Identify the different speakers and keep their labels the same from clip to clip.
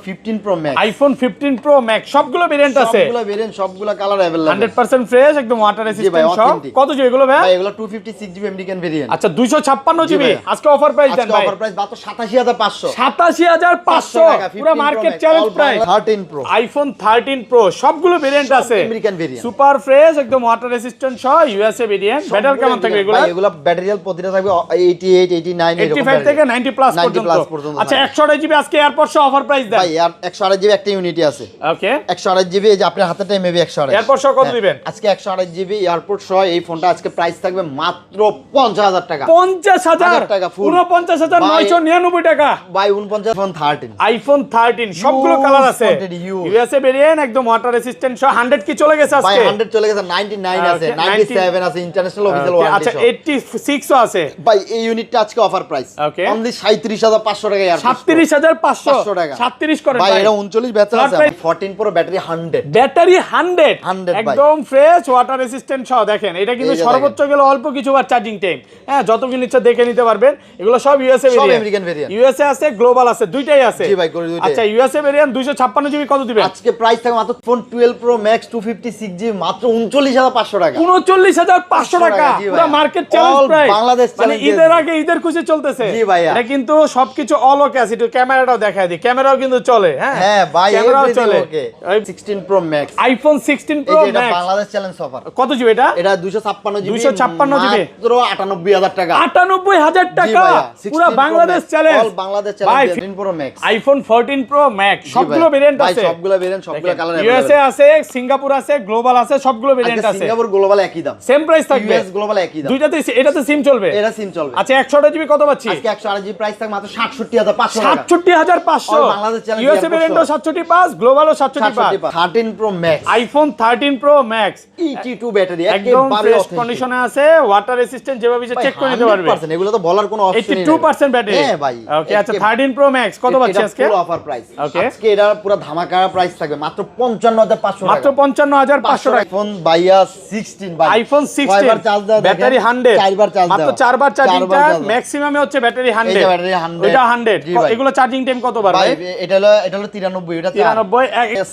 Speaker 1: 15 Pro Max।
Speaker 2: IPhone 15 Pro Max সবগুলো variant আছে,
Speaker 1: সবগুলো ভেরিয়েন্ট, সবগুলো কালার अवेलेबल,
Speaker 2: 100% ফ্রেশ, একদম ওয়াটার রেসিস্ট্যান্ট সব। কত জিবি এগুলো ভাই?
Speaker 1: ভাই এগুলো 256 জিবি আমেরিকান ভেরিয়েন্ট।
Speaker 2: আচ্ছা 256 জিবি। আজকে অফার প্রাইস দেন ভাই।
Speaker 1: অফার প্রাইস মাত্র 87500।
Speaker 2: 87500 পুরো market challenge price.
Speaker 1: 13 Pro,
Speaker 2: iPhone 13 Pro সবগুলো ভেরিয়েন্ট আছে,
Speaker 1: আমেরিকান ভেরিয়েন্ট,
Speaker 2: সুপার ফ্রেশ, একদম ওয়াটার রেসিস্ট্যান্ট সহ ইউএসএ ভেরিয়েন্ট। ব্যাটারি কেমন থাকবে এগুলো?
Speaker 1: ভাই এগুলো ব্যাটারি হেলথ প্রতিটা থাকবে 88 89 এরকম,
Speaker 2: 85 থেকে 90 প্লাস পর্যন্ত। আচ্ছা 128 জিবি আজকে এয়ারপড সহ অফার প্রাইস দেন
Speaker 1: ভাই। আর 128 জিবি একটা ইউনিটি আছে।
Speaker 2: ওকে
Speaker 1: 128 জিবি, এই যে আপনার হাতে টাইম মেবি 128
Speaker 2: এয়ারপড সহ কত দিবেন
Speaker 1: আজকে? 128 জিবি এয়ারপড সহ এই ফোনটা আজকে প্রাইস থাকবে মাত্র 50000 টাকা।
Speaker 2: 50000
Speaker 1: টাকা ফুল,
Speaker 2: 49999 টাকা
Speaker 1: ভাই 49 ফোন 13
Speaker 2: আইফোন 13 সবগুলো কালার আছে, ইউএসএ ভেরিয়েন্ট, একদম ওয়াটার রেসিস্ট্যান্ট সহ। 100 কি চলে গেছে
Speaker 1: ভাই?
Speaker 2: আজকে
Speaker 1: 100 চলে গেছে, 99 আছে, 97 আছে, ইন্টারন্যাশনাল অফিশিয়াল ওয়ারেন্টি।
Speaker 2: আচ্ছা 86 ও আছে
Speaker 1: ভাই এই ইউনিটটা আজকে অফার প্রাইস অনলি 37500 টাকা।
Speaker 2: 37500
Speaker 1: টাকা
Speaker 2: 37 করে
Speaker 1: ভাই, এটা 39 ব্যাটারি আছে। 14 Pro ব্যাটারি 100,
Speaker 2: ব্যাটারি 100
Speaker 1: ভাই।
Speaker 2: একদম ফ্রেশ ওয়াটার রেসিস্ট্যান্ট সহ। দেখেন এটা কিন্তু সর্বোচ্চ গেলে অল্প কিছুবার চার্জিং টাইম, হ্যাঁ যতক্ষণ ইচ্ছা দেখে নিতে পারবেন। এগুলো সব ইউএসএ
Speaker 1: সব
Speaker 2: ভেরিয়েন্ট,
Speaker 1: আমেরিকান ভেরিয়েন্ট,
Speaker 2: ইউএসএ আছে, গ্লোবাল আছে, দুইটাই আছে।
Speaker 1: জি ভাই, করে দুইটাই।
Speaker 2: আচ্ছা ইউএসএ ভেরিয়েন্ট 256 জিবি কত দিবেন
Speaker 1: আজকে? প্রাইস থাকে মাত্র ফোন 12 Pro Max 256 জিবি মাত্র 39500 টাকা।
Speaker 2: 39500 টাকা পুরো মার্কেট চ্যালেঞ্জ প্রাইস।
Speaker 1: বাংলাদেশ
Speaker 2: মানে ঈদের আগে ঈদের খুশি চলতেছে।
Speaker 1: জি ভাইয়া,
Speaker 2: এটা কিন্তু সবকিছু অল ওকে আছে। একটু ক্যামেরাটাও দেখায় দিই, ক্যামেরাও কিন্তু চলে। হ্যাঁ
Speaker 1: হ্যাঁ ভাই,
Speaker 2: ক্যামেরাও চলে।
Speaker 1: 16 Pro Max,
Speaker 2: আইফোন 16 Pro
Speaker 1: এটা
Speaker 2: Max
Speaker 1: বাংলাদেশ চ্যালেঞ্জ অফার।
Speaker 2: কত জিবি এটা?
Speaker 1: এটা 256 জিবি,
Speaker 2: 256 জিবি
Speaker 1: মাত্র 98000 টাকা।
Speaker 2: 98000 টাকা পুরো Bangladesh challenge,
Speaker 1: all Bangladesh challenge. 15 Pro Max,
Speaker 2: iPhone 14 Pro Max সবগুলো ভেরিয়েন্ট আছে,
Speaker 1: সবগুলো ভেরিয়েন্ট, সবগুলো কালার अवेलेबल।
Speaker 2: ইউএসএ আছে, সিঙ্গাপুর আছে, গ্লোবাল আছে, সবগুলো ভেরিয়েন্ট আছে।
Speaker 1: সিঙ্গাপুর গ্লোবাল একই দাম,
Speaker 2: সেম প্রাইস থাকবে,
Speaker 1: ইউএস গ্লোবাল একই দাম।
Speaker 2: দুইটাতে এটাতে সিম চলবে,
Speaker 1: এটা সিম চলবে।
Speaker 2: আচ্ছা 128 জিবি কত পাচ্ছি
Speaker 1: আজকে? 128 জিবি প্রাইস থাকে মাত্র 67500 টাকা।
Speaker 2: 67500
Speaker 1: অল বাংলাদেশ চ্যালেঞ্জ।
Speaker 2: ইউএসএ ভেরিয়েন্টও 675, গ্লোবালও 675।
Speaker 1: 13 Pro Max,
Speaker 2: iPhone 13 Pro Max
Speaker 1: ET2 battery,
Speaker 2: একদম
Speaker 1: একেবারে
Speaker 2: ফ্রেশ
Speaker 1: অথেন্টিক
Speaker 2: কন্ডিশনে আছে, ওয়াটার রেসিস্ট্যান্ট, যেভাবে চেক করে নিতে পারবে।
Speaker 1: 100% এগুলো তো বলার কোনো অপশনই নেই।
Speaker 2: 82% ব্যাটারি।
Speaker 1: হ্যাঁ ভাই।
Speaker 2: ওকে আচ্ছা 13 Pro Max কত পাচ্ছি আজকে?
Speaker 1: পুরো অফার প্রাইস
Speaker 2: ওকে
Speaker 1: আজকে এটা পুরো ধামাকা প্রাইস থাকবে মাত্র 55500 টাকা।
Speaker 2: মাত্র 55500 টাকা।
Speaker 1: আইফোন ভাইয়া 16 ভাই,
Speaker 2: আইফোন 16 ব্যাটারি 100,
Speaker 1: চারবার চার্জ
Speaker 2: মাত্র 4 বার চার্জিং টাইম, ম্যাক্সিমামে হচ্ছে ব্যাটারি 100,
Speaker 1: এই ব্যাটারি 100,
Speaker 2: এটা 100। এগুলো চার্জিং টাইম কত বার
Speaker 1: ভাই?
Speaker 2: ভাই?
Speaker 1: এটা হলো 93, এটা
Speaker 2: 93।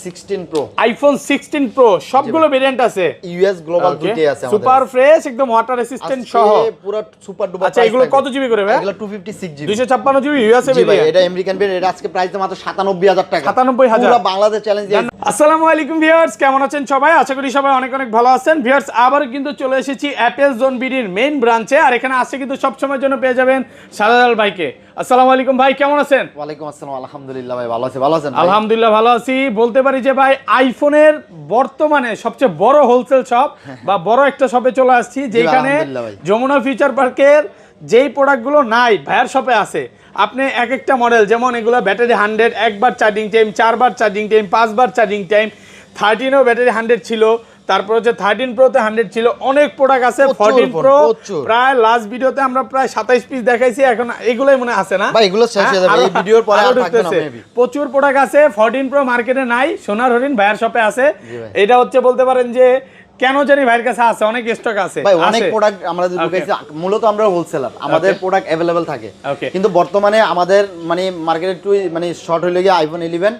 Speaker 1: 16 Pro,
Speaker 2: আইফোন 16 Pro সবগুলো ভেরিয়েন্ট আছে,
Speaker 1: ইউএস গ্লোবাল দুটোই আছে আমাদের।
Speaker 2: সুপার ফ্রেশ, একদম ওয়াটার রেসিস্ট্যান্ট সহ,
Speaker 1: পুরো সুপার ডুপার।
Speaker 2: আচ্ছা এগুলো কত জিবি করে ভাই?
Speaker 1: এগুলো 256 জিবি,
Speaker 2: 256 জিবি ইউএসএ
Speaker 1: জি ভাই।
Speaker 2: ভেরিয়েন্ট,
Speaker 1: এটা আমেরিকান ভেরিয়েন্ট, এটা আজকে প্রাইস মাত্র 97000 টাকা।
Speaker 2: 97000
Speaker 1: পুরো বাংলাদেশ চ্যালেঞ্জ।
Speaker 2: আসসালামু আলাইকুম ভিউয়ার্স, কেমন আছেন সবাই? আশা করি সবাই অনেক অনেক ভালো আছেন। ভিউয়ার্স আবার কিন্তু চলে এসেছি অ্যাপেল জোন বিডির মেইন ব্রাঞ্চে, আর এখানে আসছে কিন্তু সব সময়ের জন্য পেয়ে যাবেন সাদাল ভাইকে। আসসালামু আলাইকুম ভাই, কেমন আছেন?
Speaker 1: ওয়ালাইকুম আসসালাম, আলহামদুলিল্লাহ ভাই, ভালো আছি। ভালো আছেন?
Speaker 2: আলহামদুলিল্লাহ ভালো আছি। বলতে পারি যে ভাই আইফোনের বর্তমানে সবচেয়ে বড় হোলসেল শপ বা বড় একটা শপে চলে আসছি, যেখানে যমুনা ফিউচার পার্কের যেই প্রোডাক্টগুলো নাই ভাইয়ার শপে আছে। আপনি এক একটা মডেল, যেমন এগুলো ব্যাটারি 100, একবার চার্জিং টাইম, 4 বার চার্জিং টাইম, 5 বার চার্জিং টাইম। 13ও ব্যাটারি 100 ছিল, তারপর হচ্ছে 13 Pro তে 100 ছিল, অনেক প্রোডাক্ট আছে। 14 Pro প্রায় লাস্ট ভিডিওতে আমরা প্রায় 27 পিস দেখাইছি, এখন এগুলাই মনে আছে না
Speaker 1: ভাই? এগুলো শেষ হয়ে যাবে এই ভিডিওর পরে, আর থাকবে না মেবি।
Speaker 2: প্রচুর প্রোডাক্ট আছে। 14 Pro মার্কেটে নাই, সোনার হরিণ ভাইয়ার শপে আছে। এটা হচ্ছে বলতে পারেন যে কেন জানি ভাইয়ের কাছে আছে, অনেক স্টক আছে
Speaker 1: ভাই, অনেক প্রোডাক্ট আমরা ঢুকাইছি। মূলত আমরা হোলসেলার, আমাদের প্রোডাক্ট अवेलेबल থাকে, কিন্তু বর্তমানে আমাদের মানে মার্কেটে একটু মানে শর্ট হয়ে গিয়ে আইফোন 11,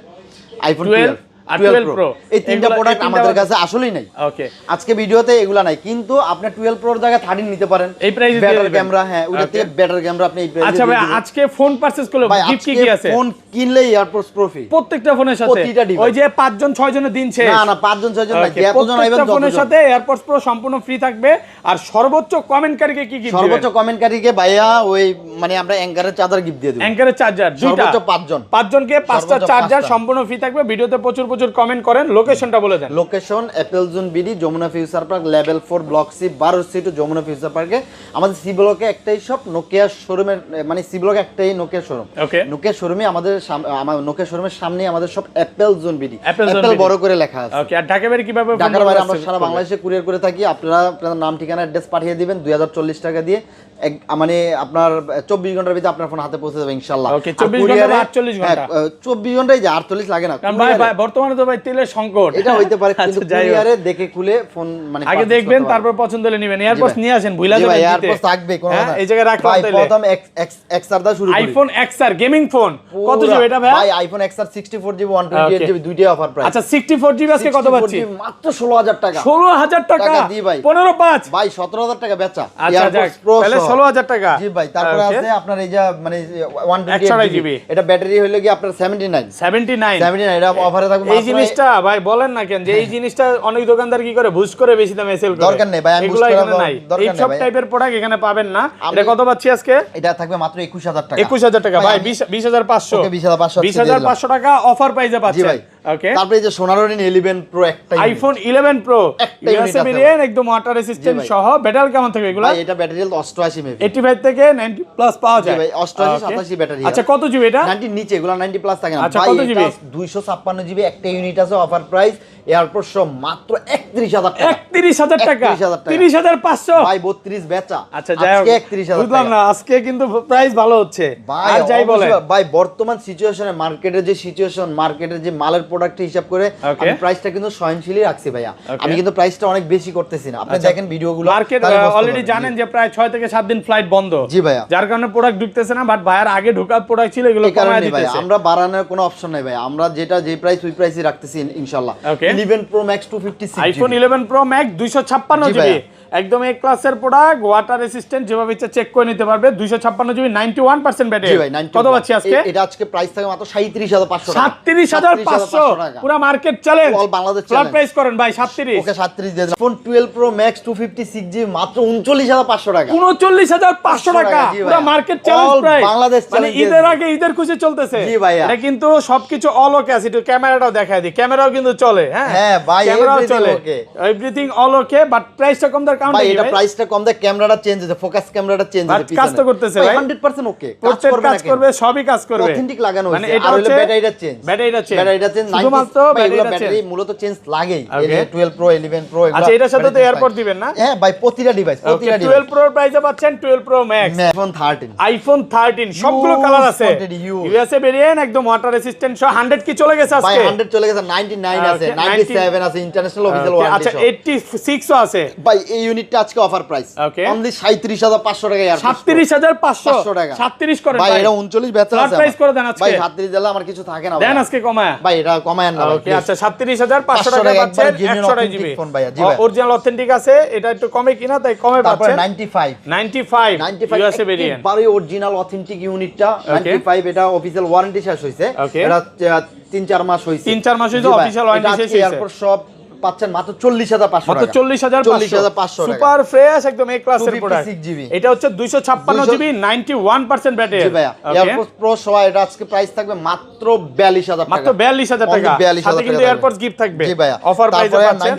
Speaker 1: আইফোন 12
Speaker 2: আর 12 Pro,
Speaker 1: এই তিনটা প্রোডাক্ট আমাদের কাছে আসলেই নাই।
Speaker 2: ওকে
Speaker 1: আজকে ভিডিওতে এগুলা নাই, কিন্তু আপনি 12 Pro এর জায়গায় 13 নিতে পারেন
Speaker 2: এই প্রাইসে।
Speaker 1: বেটার ক্যামেরা, হ্যাঁ ওটা থেকে বেটার ক্যামেরা আপনি এই প্রাইসে।
Speaker 2: আচ্ছা ভাই, আজকে ফোন পারচেজ করলে গিফট কি আছে?
Speaker 1: ফোন কিনলেই এয়ারপোর্টস প্রফি
Speaker 2: প্রত্যেকটা ফোনের সাথে। ওই যে 5 জন 6 জনের দিন শেষ
Speaker 1: না, 5 জন 6 জন না, যতজন আইবেন
Speaker 2: প্রত্যেকটা ফোনের সাথে এয়ারপোর্টস প্রো সম্পূর্ণ ফ্রি থাকবে। আর সর্বোচ্চ কমেন্টকারীকে কি গিফট দিবেন?
Speaker 1: সর্বোচ্চ কমেন্টকারীকে ভাইয়া ওই মানে আমরা অ্যাঙ্কারের চার্জার গিফট দিয়ে দেব।
Speaker 2: অ্যাঙ্কারের চার্জার দুইটা,
Speaker 1: সর্বোচ্চ 5
Speaker 2: জনকে 5টা চার্জার সম্পূর্ণ ফ্রি থাকবে। ভিডিওতে প্রচুর প্রচুর কমেন্ট করেন। লোকেশনটা বলে দেন।
Speaker 1: Location Apple zone BD, Jamuna future park, level 4 block C 12 C to Jamuna future পার্কে। আমাদের সি ব্লকে একটাই শপ, নোকিয়া শোরুমের, মানে সি ব্লকে একটাই নোকিয়া শোরুম।
Speaker 2: ওকে
Speaker 1: নোকিয়া শোরুমে আমাদের নোকিয়া শোরুমের সামনে আমাদের সব অ্যাপেল জোন বিডি,
Speaker 2: অ্যাপেল
Speaker 1: বড় করে লেখা আছে।
Speaker 2: ওকে আর ঢাকা বাইরে কিভাবে?
Speaker 1: ঢাকার বাইরে আমরা সারা বাংলাদেশে কুরিয়ার করে থাকি। আপনারা আপনাদের নাম ঠিকানা অ্যাড্রেস পাঠিয়ে দিবেন 2040 টাকা দিয়ে, মানে আপনার 24 ঘন্টার ভিতরে আপনার ফোন হাতে পৌঁছে যাবে ইনশাআল্লাহ।
Speaker 2: ওকে 24 ঘন্টা 48 ঘন্টা?
Speaker 1: 24 ঘন্টাই যে 48 লাগে না।
Speaker 2: কারণ ভাই বর্তমানে তো ভাই তেলের সংকট,
Speaker 1: এটা হইতে পারে, কিন্তু
Speaker 2: আচ্ছা, যাই হোক।
Speaker 1: কুরিয়ারে দেখে খুলে ফোন মানে
Speaker 2: আগে দেখবেন, তারপর পছন্দ হলে নেবেন। এয়ারপোর্টস নিয়ে আসেন, ভুলা যাবেন দিতে।
Speaker 1: এয়ারপোর্টস থাকবে কোন
Speaker 2: হ্যাঁ,
Speaker 1: কথা।
Speaker 2: এই জায়গায় রাখলাম
Speaker 1: ভাই
Speaker 2: তাইলে।
Speaker 1: প্রথম এক্সআর দা শুরু করি।
Speaker 2: আইফোন এক্সআর গেমিং ফোন কত জিবি এটা ভাই?
Speaker 1: ভাই আইফোন এক্সআর 64GB 128GB দুইটাই অফার প্রাইস।
Speaker 2: আচ্ছা 64GB আজকে কত পাচ্ছি?
Speaker 1: মাত্র 16000 টাকা।
Speaker 2: 16000 টাকা
Speaker 1: টাকা দি ভাই।
Speaker 2: 15.5
Speaker 1: ভাই 17000 টাকা বেচা।
Speaker 2: আচ্ছা যাক, তাহলে 16000 টাকা।
Speaker 1: জি ভাই, তারপরে
Speaker 2: Okay.
Speaker 1: আছে আপনার এই যে মানে
Speaker 2: 128GB
Speaker 1: 128GB, এটা ব্যাটারি হইলো কি আপনার 79 এটা অফারে থাকবে
Speaker 2: এই জিনিসটা ভাই বলেন না কেন যে এই জিনিসটা অনেক দোকানদার কি করে বুস্ট করে বেশি দামে সেল করে।
Speaker 1: দরকার নেই ভাই, আমি
Speaker 2: এগুলো
Speaker 1: বুস্ট
Speaker 2: এখানে
Speaker 1: করার
Speaker 2: নাই,
Speaker 1: দরকার
Speaker 2: এই
Speaker 1: নেই
Speaker 2: সব
Speaker 1: ভাই।
Speaker 2: টাইপের প্রোডাক্ট এখানে পাবেন না। এটা কত পাচ্ছি আজকে?
Speaker 1: এটা থাকবে মাত্র 21000 টাকা।
Speaker 2: 21000 টাকা ভাই, 20500
Speaker 1: ওকে 20500
Speaker 2: 20500 টাকা অফার প্রাইসে
Speaker 1: জি
Speaker 2: পাচ্ছেন।
Speaker 1: ভাই।
Speaker 2: ওকে,
Speaker 1: তারপরে এই যে সোনারোনিন 11 প্রো একটা
Speaker 2: আইফোন 11 প্রো
Speaker 1: একটা unit
Speaker 2: ইউএসএ
Speaker 1: আছে
Speaker 2: ভেরিয়েন্ট, একদম ওয়াটার রেসিস্ট্যান্ট
Speaker 1: ভাই।
Speaker 2: সহ। ব্যাটারি কেমন থাকবে এগুলো?
Speaker 1: ভাই এটা ব্যাটারি 88 মেবি।
Speaker 2: 85 থেকে 90 প্লাস পাওয়া
Speaker 1: জি
Speaker 2: যায়
Speaker 1: ভাই 88
Speaker 2: Okay.
Speaker 1: 87 ব্যাটারি।
Speaker 2: আচ্ছা কত জিবি এটা?
Speaker 1: 90 নিচে, এগুলো 90 প্লাস থাকে না
Speaker 2: আচ্ছা,
Speaker 1: ভাই।
Speaker 2: কত
Speaker 1: এটা
Speaker 2: জিবি?
Speaker 1: 256GB একটা ইউনিট আছে, অফার প্রাইস এয়ারপোর্ট সহ মাত্র 31000 টাকা।
Speaker 2: 31000 টাকা,
Speaker 1: 31000 টাকা।
Speaker 2: 30500
Speaker 1: ভাই 32 বেচা।
Speaker 2: আচ্ছা যাই হোক,
Speaker 1: আজকে 31000
Speaker 2: বুঝলাম
Speaker 1: টাকা।
Speaker 2: না, আজকে কিন্তু প্রাইস ভালো হচ্ছে।
Speaker 1: ভাই
Speaker 2: আর যাই বলে
Speaker 1: অবশ্যই ভাই, বর্তমান সিচুয়েশনে মার্কেটের যে সিচুয়েশন, মার্কেটের যে মালের প্রোডাক্ট হিসাব করে
Speaker 2: Okay.
Speaker 1: আমি প্রাইসটা কিন্তু সহনশীলই রাখছি ভাইয়া।
Speaker 2: Okay.
Speaker 1: আমি কিন্তু প্রাইসটা অনেক বেশি করতেছি না। আপনি
Speaker 2: আচ্ছা।
Speaker 1: দেখেন ভিডিওগুলো,
Speaker 2: মার্কেট
Speaker 1: তাহলে বুঝতে
Speaker 2: অলরেডি
Speaker 1: পারবেন।
Speaker 2: জানেন যে প্রায় 6 থেকে 7 দিন ফ্লাইট বন্ধ।
Speaker 1: জি ভাইয়া।
Speaker 2: যার কারণে প্রোডাক্ট ঢুকতেছে না, বাট ভাইয়ার আগে ঢোকার প্রোডাক্ট ছিল, এগুলো
Speaker 1: এই কারণে
Speaker 2: কমায়
Speaker 1: ভাই
Speaker 2: দিতেছে।
Speaker 1: আমরা বাড়ানোর কোনো অপশন নাই ভাই। আমরা যেটা যে প্রাইস ওই প্রাইসই রাখতেছি ইনশাআল্লাহ।
Speaker 2: Okay.
Speaker 1: 11 Pro Max 256
Speaker 2: iPhone 11 pro max 256
Speaker 1: G
Speaker 2: GB,
Speaker 1: ভাইয়া।
Speaker 2: একদম এ ক্লাসের প্রোডাক্ট, ওয়াটার রেসিস্ট্যান্ট, যেভাবে ইচ্ছা চেক করে নিতে পারবে। 256 জিবি 91% ব্যাটারি।
Speaker 1: জি ভাই 91।
Speaker 2: কত পাচ্ছি আজকে?
Speaker 1: এটা আজকে প্রাইস থাকে মাত্র 37500 টাকা।
Speaker 2: 37500
Speaker 1: টাকা।
Speaker 2: পুরো market challenge.
Speaker 1: All Bangladesh
Speaker 2: flat
Speaker 1: challenge।
Speaker 2: Price করেন ভাই 37।
Speaker 1: ওকে 37 দিয়ে দিলাম। iPhone 12 Pro Max 256GB মাত্র 39500 টাকা।
Speaker 2: 39500 টাকা,
Speaker 1: জি
Speaker 2: পুরো
Speaker 1: ভাইয়া।
Speaker 2: Market challenge
Speaker 1: All
Speaker 2: price.
Speaker 1: Bangladesh
Speaker 2: মানে
Speaker 1: challenge
Speaker 2: ঈদের আগে ঈদের খুশি চলতেছে।
Speaker 1: জি ভাইয়া।
Speaker 2: এটা কিন্তু সবকিছু অল ওকে আছে। একটু ক্যামেরাটাও দেখায় দিই, ক্যামেরাও কিন্তু চলে। হ্যাঁ
Speaker 1: হ্যাঁ ভাই,
Speaker 2: ক্যামেরাও
Speaker 1: everything
Speaker 2: চলে,
Speaker 1: okay।
Speaker 2: Everything all okay, but প্রাইসটা কম তার কারণ
Speaker 1: ভাই
Speaker 2: কি
Speaker 1: এটা
Speaker 2: ভাই?
Speaker 1: প্রাইসটা কম দেয়, ক্যামেরাটা চেঞ্জ হয়েছে, ফোকাস ক্যামেরাটা চেঞ্জ
Speaker 2: But
Speaker 1: হয়েছে,
Speaker 2: কাজ তো করতেছে ভাই।
Speaker 1: 100% ওকে কাজ
Speaker 2: প্রত্যেক
Speaker 1: করবে
Speaker 2: কাজ
Speaker 1: না
Speaker 2: করবে, সবই কাজ করবে।
Speaker 1: অথেন্টিক লাগানো
Speaker 2: মানে
Speaker 1: হয়েছে।
Speaker 2: এটা
Speaker 1: আর হলো
Speaker 2: হচ্ছে
Speaker 1: ব্যাটারিটা চেঞ্জ,
Speaker 2: ব্যাটারিটা চেঞ্জ,
Speaker 1: ব্যাটারিটা চেঞ্জ
Speaker 2: শুধুমাত্র ব্যাটারিটা
Speaker 1: ব্যাটারি
Speaker 2: চেঞ্জ।
Speaker 1: মূলত চেঞ্জ লাগেই। এই
Speaker 2: Okay.
Speaker 1: 12 Pro 11 Pro এগুলো
Speaker 2: আচ্ছা, এটার সাথে তো
Speaker 1: battery change
Speaker 2: এয়ারপড
Speaker 1: লাগে।
Speaker 2: দিবেন না?
Speaker 1: হ্যাঁ ভাই, প্রতিটা ডিভাইস,
Speaker 2: ওকে,
Speaker 1: প্রতিটা
Speaker 2: 12
Speaker 1: ডিভাইস।
Speaker 2: প্রো প্রাইসে পাচ্ছেন 12 প্রো ম্যাক্স,
Speaker 1: iPhone 13
Speaker 2: আইফোন 13 সবগুলো
Speaker 1: Huge
Speaker 2: কালার আছে।
Speaker 1: quantity, huge।
Speaker 2: ইউএসএ ভেরিয়েন্ট, একদম ওয়াটার রেসিস্ট্যান্ট সহ। 100 কি চলে গেছে
Speaker 1: ভাই
Speaker 2: আজকে?
Speaker 1: 100 চলে গেছে, 99 আছে,
Speaker 2: Okay,
Speaker 1: 97 আছে, ইন্টারন্যাশনাল অফিশিয়াল
Speaker 2: Okay,
Speaker 1: ওয়ারেন্টি
Speaker 2: আচ্ছা 86 ও আছে।
Speaker 1: ভাই এই ইউনিটটা আজকে অফার প্রাইস
Speaker 2: Okay.
Speaker 1: অনলি 37500 টাকা।
Speaker 2: 37500
Speaker 1: 500 টাকা।
Speaker 2: 37 করেন
Speaker 1: ভাই
Speaker 2: ভাই।
Speaker 1: এটা 39 বেচা
Speaker 2: Flat
Speaker 1: আছে
Speaker 2: price করে দেন আজকে।
Speaker 1: ভাই 37 দিলে আমার কিছু থাকে না
Speaker 2: দেন
Speaker 1: ভাই।
Speaker 2: আজকে কমায়।
Speaker 1: ভাই এটা কমায় না
Speaker 2: ওকে, আচ্ছা 37500 টাকা
Speaker 1: টাকা
Speaker 2: পাচ্ছেন,
Speaker 1: একবার genuine
Speaker 2: 128
Speaker 1: authentic
Speaker 2: জিবি
Speaker 1: phone ভাইয়া, জি ভাই।
Speaker 2: অরিজিনাল অথেন্টিক আছে। এটা একটু কমে কিনা, তাই কমে
Speaker 1: তারপরে
Speaker 2: পাচ্ছেন।
Speaker 1: 95
Speaker 2: 95 ইউএসএ ভেরিয়েন্ট।
Speaker 1: একেবারে অরিজিনাল অথেন্টিক ইউনিটটা। 95 এটা অফিশিয়াল ওয়ারেন্টি শেষ হইছে।
Speaker 2: Okay.
Speaker 1: এটা 3-4 মাস হইছে।
Speaker 2: 3-4 মাস হইছে,
Speaker 1: জি ভাই।
Speaker 2: official warranty
Speaker 1: এটা আজকে
Speaker 2: শেষ হইছে।
Speaker 1: এয়ারপোর্ট সব পাচ্ছেন মাত্র 40500
Speaker 2: মাত্র
Speaker 1: টাকা।
Speaker 2: 40500
Speaker 1: টাকা।
Speaker 2: সুপার ফ্রেশ, একদম এ ক্লাসের প্রোডাক্ট।
Speaker 1: 256 GB
Speaker 2: এটা হচ্ছে 256 জিবি 91% ব্যাটারি।
Speaker 1: জি ভাইয়া, এয়ারপোর্ট প্রো সহ এটা আজকে প্রাইস থাকবে মাত্র 42000 টাকা।
Speaker 2: মাত্র 42000 টাকা।
Speaker 1: Only 42,000
Speaker 2: সাথে কিন্তু
Speaker 1: টাকা
Speaker 2: এয়ারপোর্টস গিফট থাকবে।
Speaker 1: জি ভাইয়া।
Speaker 2: অফার প্রাইসে
Speaker 1: তারপরে
Speaker 2: পাচ্ছেন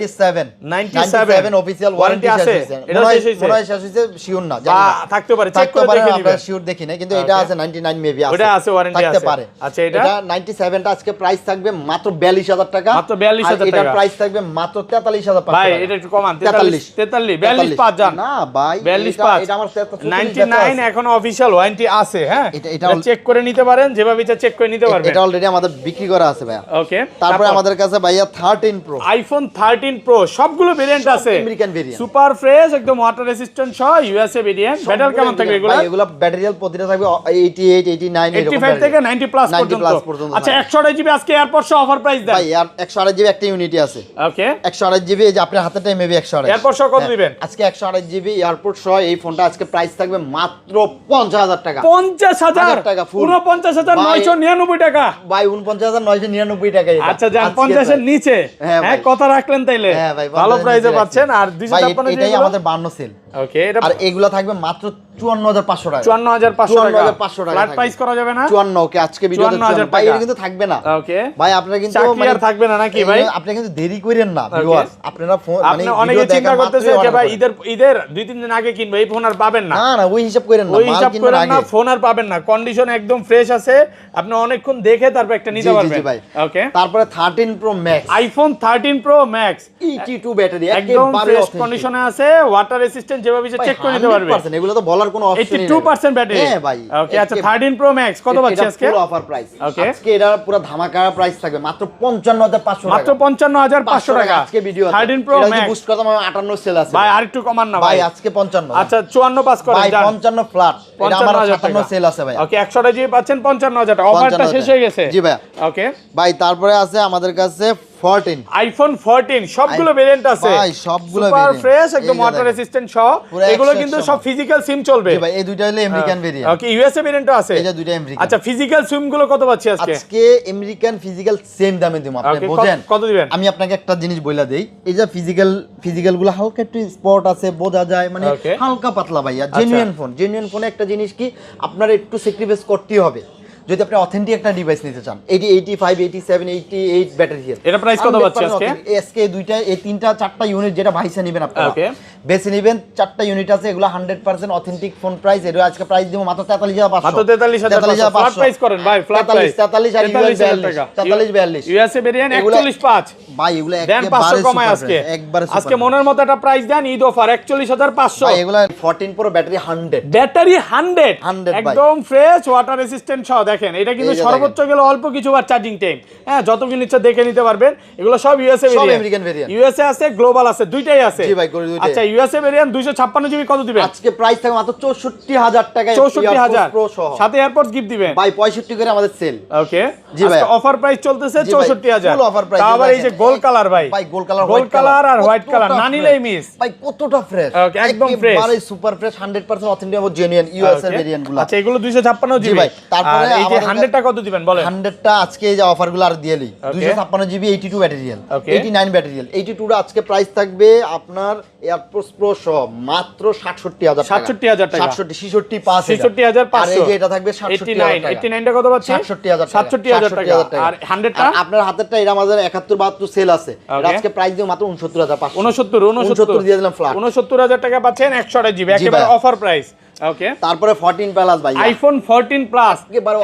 Speaker 1: 97 অফিশিয়াল ওয়ারেন্টি
Speaker 2: আছে।
Speaker 1: আছে।
Speaker 2: এটা শেষ হইছে।
Speaker 1: মনে হয় শেষ হইছে, শিওর না, জানি
Speaker 2: বা
Speaker 1: না।
Speaker 2: থাকতে পারে, চেক
Speaker 1: থাকতে
Speaker 2: করে
Speaker 1: পারে,
Speaker 2: দেখে
Speaker 1: আমরা
Speaker 2: নিবেন।
Speaker 1: শিওর দেখি না, কিন্তু এটা আছে 99 মেবি আছে।
Speaker 2: ওটা আছে, warranty
Speaker 1: থাকতে
Speaker 2: আছে।
Speaker 1: পারে।
Speaker 2: আচ্ছা, এটা
Speaker 1: 97 টা আজকে প্রাইস থাকবে মাত্র 42000 টাকা।
Speaker 2: মাত্র 42000
Speaker 1: আর এটার
Speaker 2: টাকা।
Speaker 1: প্রাইস থাকবে মাত্র 43500
Speaker 2: ভাই
Speaker 1: টাকা।
Speaker 2: এটা একটু কমান,
Speaker 1: 43
Speaker 2: 42 5 জান
Speaker 1: না ভাই,
Speaker 2: 42
Speaker 1: এটা আমার
Speaker 2: 99 এখনো অফিশিয়াল ওয়ারেন্টি আছে। হ্যাঁ,
Speaker 1: এটা
Speaker 2: চেক করে নিতে পারেন, যেভাবে ইচ্ছা চেক করে নিতে পারবেন।
Speaker 1: এটা অলরেডি আমাদের বিক্রি করা আছে ভাইয়া।
Speaker 2: ওকে,
Speaker 1: তারপরে আমাদের কাছে ভাইয়া 13 প্রো
Speaker 2: আইফোন 13 প্রো সবগুলো ভেরিয়েন্ট আছে।
Speaker 1: আমেরিকান ভেরিয়েন্ট,
Speaker 2: সুপার ফ্রেশ, একদম ওয়াটার রেসিস্ট্যান্ট সহ ইউএসএ ভেরিয়েন্ট। ব্যাটারি কেমন থাকবে এগুলো?
Speaker 1: ভাই এগুলো ব্যাটারিয়াল প্রতিটা থাকবে 88 89 এরকম
Speaker 2: 85 থেকে 90 প্লাস
Speaker 1: 90 প্লাস
Speaker 2: পর্যন্ত।
Speaker 1: পর্যন্ত
Speaker 2: আচ্ছা
Speaker 1: ভাই।
Speaker 2: 128 জিবি আজকে এয়ারপোর্ট সহ অফার প্রাইস দেন
Speaker 1: ভাই আর 128 জিবি একটা ইউনিটি আছে।
Speaker 2: ওকে,
Speaker 1: 128 জিবি এই যে আপনার হাতেটাই মেবি 128
Speaker 2: এয়ারপোর্ট সহ কত দিবেন?
Speaker 1: আজকে 128 জিবি এয়ারপোর্ট সহ এই ফোনটা আজকে প্রাইস থাকবে মাত্র 50000 টাকা।
Speaker 2: 50000
Speaker 1: টাকা full।
Speaker 2: 49999 টাকা।
Speaker 1: ভাই 49999 টাকা এটা।
Speaker 2: আচ্ছা যান,
Speaker 1: আজকে
Speaker 2: 50 এর নিচে।
Speaker 1: হ্যাঁ ভাই।
Speaker 2: হ্যাঁ, কথা রাখলেন তাইলে।
Speaker 1: হ্যাঁ ভাই,
Speaker 2: ভালো
Speaker 1: 50
Speaker 2: প্রাইসে
Speaker 1: নিচে
Speaker 2: পাচ্ছেন। আর
Speaker 1: ভাই
Speaker 2: 256
Speaker 1: এটাই আমাদের 52 সেল।
Speaker 2: ওকে, এটা
Speaker 1: আর এগুলা থাকবে মাত্র 54500 টাকা।
Speaker 2: 54500 টাকা।
Speaker 1: 54500 টাকা
Speaker 2: ফ্ল্যাট
Speaker 1: থাকবে।
Speaker 2: প্রাইস করা যাবে না?
Speaker 1: 54 ওকে, আজকে ভিডিওতে
Speaker 2: 54,000
Speaker 1: ভাই
Speaker 2: টাকা।
Speaker 1: এটা কিন্তু থাকবে না।
Speaker 2: ওকে,
Speaker 1: ভাই আপনারা কিন্তু
Speaker 2: চাকরি আর থাকবে না নাকি ভাই?
Speaker 1: আপনি কিন্তু দেরি করেন না ভিউয়ার্স, আপনারা ফোন
Speaker 2: আপনি অনেকে চিন্তা করতেছে যে ভাই ঈদের 2-3 দিন আগে কিনবে, এই ফোন আর পাবেন না।
Speaker 1: না না, ওই হিসাব করেন না,
Speaker 2: ওই
Speaker 1: মাল
Speaker 2: হিসাব
Speaker 1: কিনবেন
Speaker 2: করেন
Speaker 1: আগে।
Speaker 2: না, ফোন আর পাবেন না। কন্ডিশন একদম ফ্রেশ আছে, আপনি অনেকক্ষণ দেখে তারপর একটা
Speaker 1: জি,
Speaker 2: নিতে
Speaker 1: জি,
Speaker 2: পারবেন।
Speaker 1: জি ভাই।
Speaker 2: ওকে,
Speaker 1: তারপরে 13 pro max
Speaker 2: iPhone 13 pro max
Speaker 1: ET2 battery
Speaker 2: একদম
Speaker 1: একেবারে
Speaker 2: ফ্রেশ
Speaker 1: authentic।
Speaker 2: কন্ডিশনে আছে, ওয়াটার রেসিস্ট্যান্ট যেভাবে চেক করে নিতে পারবে
Speaker 1: 100% এগুলো তো বলার কোনো অপশন নেই
Speaker 2: 82% ব্যাটারি
Speaker 1: হ্যাঁ ভাই
Speaker 2: ওকে আচ্ছা 13 প্রো ম্যাক্স কত পাচ্ছি আজকে
Speaker 1: ফুল অফার প্রাইস
Speaker 2: ওকে
Speaker 1: আজকে এটা পুরো ধামাকা প্রাইস থাকবে মাত্র 55500 টাকা
Speaker 2: মাত্র 55500 টাকা
Speaker 1: আজকে ভিডিও
Speaker 2: 13 প্রো ম্যাক্স
Speaker 1: বুস্ট করতাম 58 সেল আছে
Speaker 2: ভাই আরেকটু কমান না
Speaker 1: ভাই আজকে 55
Speaker 2: আচ্ছা 54 পাস করেন
Speaker 1: ভাই 55 ফ্ল্যাট এটা আমার 57 সেল আছে ভাই
Speaker 2: ওকে 100 জিবি পাচ্ছেন 55000 টাকা অফারটা শেষ হয়ে গেছে
Speaker 1: জি ভাই
Speaker 2: ওকে
Speaker 1: ভাই তারপরে আছে আমাদের কাছে 14
Speaker 2: আইফোন 14 সবগুলো ভেরিয়েন্ট আছে
Speaker 1: ভাই সবগুলো
Speaker 2: সুপার ফ্রেশ একদম ওয়াটার রেসিস্ট্যান্ট সহ এগুলো কিন্তু সব ফিজিক্যাল সিম চলবে
Speaker 1: জি ভাই এই দুইটা হলো আমেরিকান ভেরিয়েন্ট
Speaker 2: ওকে ইউএসএ ভেরিয়েন্টও আছে
Speaker 1: এই যে দুইটা আমেরিকান
Speaker 2: আচ্ছা ফিজিক্যাল সিম গুলো কত পাচ্ছি আজকে
Speaker 1: আজকে আমেরিকান ফিজিক্যাল সেম দামে দিমু আপনি বুঝেন
Speaker 2: কত দিবেন
Speaker 1: আমি আপনাকে একটা জিনিস বইলা দেই এই যে ফিজিক্যাল গুলো হালকা একটু স্পট আছে বোঝা যায় মানে হালকা পাতলা ভাইয়া জেনুইন ফোনে একটা জিনিস কি আপনার একটু স্যাক্রিফাইস করতেই হবে যদি আপনি অথেন্টিক একটা ডিভাইস নিতে চান 85 87 88 ব্যাটারি
Speaker 2: এটা প্রাইস কত পাচ্ছি আজকে
Speaker 1: আজকে দুইটা এই তিনটা চারটা ইউনিট যেটা ভাইসা নেবেন আপনারা
Speaker 2: ওকে
Speaker 1: বেশি নেবেন চারটা ইউনিট আছে এগুলো 100% অথেন্টিক ফোন প্রাইস এর আজকে প্রাইস দিব মাত্র 43500
Speaker 2: মাত্র 43500 ফ্ল্যাট প্রাইস করেন ভাই ফ্ল্যাট প্রাইস
Speaker 1: 43 আর 42
Speaker 2: ইউএসএ ভেরিয়েন্ট 415
Speaker 1: ভাই এগুলো
Speaker 2: দেন 500 কমায় আজকে
Speaker 1: একবারে
Speaker 2: আজকে মনের মতো একটা প্রাইস দেন ঈদ অফার 41500
Speaker 1: ভাই এগুলো 14 প্রো ব্যাটারি 100
Speaker 2: ব্যাটারি 100 একদম ফ্রেশ ওয়াটার রেসিস্ট্যান্ট সহ দেখেন এটা কিন্তু সর্বোচ্চ গেলে অল্প কিছু বার চার্জিং টাইম হ্যাঁ যতক্ষণ ইচ্ছা দেখে নিতে পারবেন এগুলো সব ইউএসএ
Speaker 1: সব
Speaker 2: ভেরিয়েন্ট
Speaker 1: আমেরিকান ভেরিয়েন্ট
Speaker 2: ইউএসএ আছে গ্লোবাল আছে দুইটাই আছে
Speaker 1: জি ভাই করে দুইটাই
Speaker 2: আচ্ছা ইউএসএ ভেরিয়েন্ট 256 জিবি কত দিবেন
Speaker 1: আজকে প্রাইস থাকে মাত্র 64000 টাকায়
Speaker 2: 64000
Speaker 1: প্রো সহ
Speaker 2: সাথে এয়ারপডস গিফট দিবেন
Speaker 1: ভাই 65 করে আমাদের সেল
Speaker 2: ওকে
Speaker 1: জি ভাই
Speaker 2: অফার প্রাইস চলতেছে 64000
Speaker 1: ফুল অফার প্রাইস
Speaker 2: আবার এই যে গোল্ড কালার ভাই
Speaker 1: ভাই গোল্ড
Speaker 2: কালার আর হোয়াইট কালার না নিলেই মিস
Speaker 1: ভাই কতটা ফ্রেশ
Speaker 2: একদম ফ্রেশ
Speaker 1: একেবারে সুপার ফ্রেশ 100% অথেন্টিক এবং জেনুইন ইউএস এর ভেরিয়েন্ট গুলো
Speaker 2: আচ্ছা এগুলো 256 জিবি
Speaker 1: ভাই তারপরে
Speaker 2: এই যে 100 টা কত দিবেন বলেন
Speaker 1: 100 টা আজকে এই যে অফার গুলো আর দিয়েলি 256 জিবি 82 ব্যাটারিয়াল 89 ব্যাটারিয়াল 82 টা আজকে প্রাইস থাকবে আপনার এয়ারপডস প্রো সহ মাত্র 67000 টাকা
Speaker 2: 67000 টাকা
Speaker 1: 67 66 5
Speaker 2: 66500
Speaker 1: আর এই যে এটা থাকবে 67000 টাকা
Speaker 2: 89 টা কত পাচ্ছি
Speaker 1: 67000 টাকা
Speaker 2: আর 100 টা
Speaker 1: আপনার হাতেরটা এটা আমাদের 71 72 সেল আছে আজকে প্রাইস দিও মাত্র 69500
Speaker 2: 69
Speaker 1: দিয়ে দিলাম ফ্ল্যাট
Speaker 2: 69000 টাকা পাচ্ছেন 128 জিবি একেবারে অফার প্রাইস ওকে
Speaker 1: তারপরে 14 প্লাস ভাই
Speaker 2: আইফোন 14 প্লাস